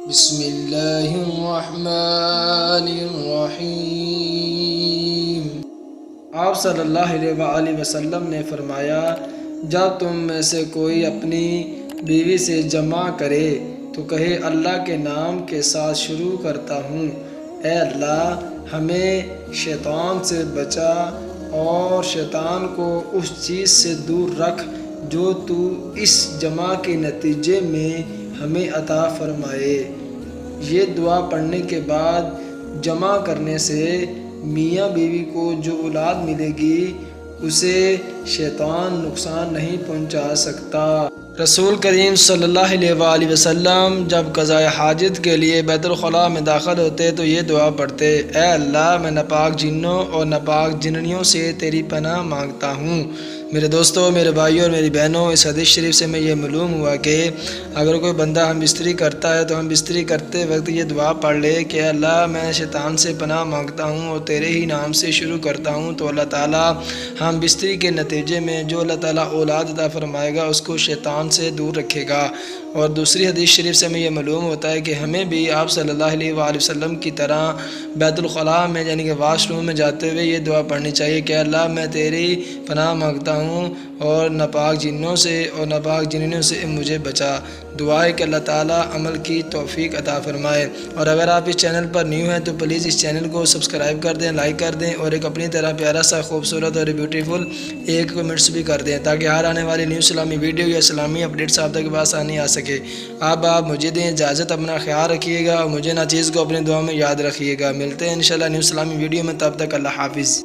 بسم اللہ الرحمن الرحیم۔ آپ صلی اللہ علیہ وآلہ وسلم نے فرمایا، جب تم میں سے کوئی اپنی بیوی سے جمع کرے تو کہے اللہ کے نام کے ساتھ شروع کرتا ہوں، اے اللہ ہمیں شیطان سے بچا اور شیطان کو اس چیز سے دور رکھ جو تو اس جمع کے نتیجے میں ہمیں عطا فرمائے۔ یہ دعا پڑھنے کے بعد جمع کرنے سے میاں بیوی کو جو اولاد ملے گی اسے شیطان نقصان نہیں پہنچا سکتا۔ رسول کریم صلی اللہ علیہ وآلہ وسلم جب قضاء حاجت کے لیے بیت الخلاء میں داخل ہوتے تو یہ دعا پڑھتے، اے اللہ میں ناپاک جنوں اور ناپاک جننیوں سے تیری پناہ مانگتا ہوں۔ میرے دوستوں، میرے بھائیوں اور میری بہنوں، اس حدیث شریف سے میں یہ معلوم ہوا کہ اگر کوئی بندہ ہم بستری کرتا ہے تو ہم بستری کرتے وقت یہ دعا پڑھ لے کہ اللہ میں شیطان سے پناہ مانگتا ہوں اور تیرے ہی نام سے شروع کرتا ہوں، تو اللہ تعالیٰ ہم بستری کے نتیجے میں جو اللہ تعالیٰ اولاد عطا فرمائے گا اس کو شیطان سے دور رکھے گا۔ اور دوسری حدیث شریف سے میں یہ معلوم ہوتا ہے کہ ہمیں بھی آپ صلی اللہ علیہ وآلہ وسلم کی طرح بیت الخلاء میں یعنی کہ واش روم میں جاتے ہوئے یہ دعا پڑھنی چاہیے کہ اللہ میں تیری پناہ مانگتا ہوں اور ناپاک جنوں سے اور ناپاک جننیوں سے مجھے بچا۔ دعا ہے کہ اللہ تعالیٰ عمل کی توفیق عطا فرمائے۔ اور اگر آپ اس چینل پر نیو ہیں تو پلیز اس چینل کو سبسکرائب کر دیں، لائک کر دیں اور ایک اپنی طرح پیارا سا خوبصورت اور بیوٹیفل ایک کمنٹس بھی کر دیں تاکہ ہر آنے والی نیو اسلامی ویڈیو یا اسلامی اپڈیٹس آپ تک بآسانی آ سکے۔ آپ مجھے دیں اجازت، اپنا خیال رکھیے گا اور مجھے نہ چیز کو اپنی دعا میں یاد رکھیے گا۔ ملتے ہیں انشاءاللہ نیو اسلامی ویڈیو میں، تب تک اللہ حافظ۔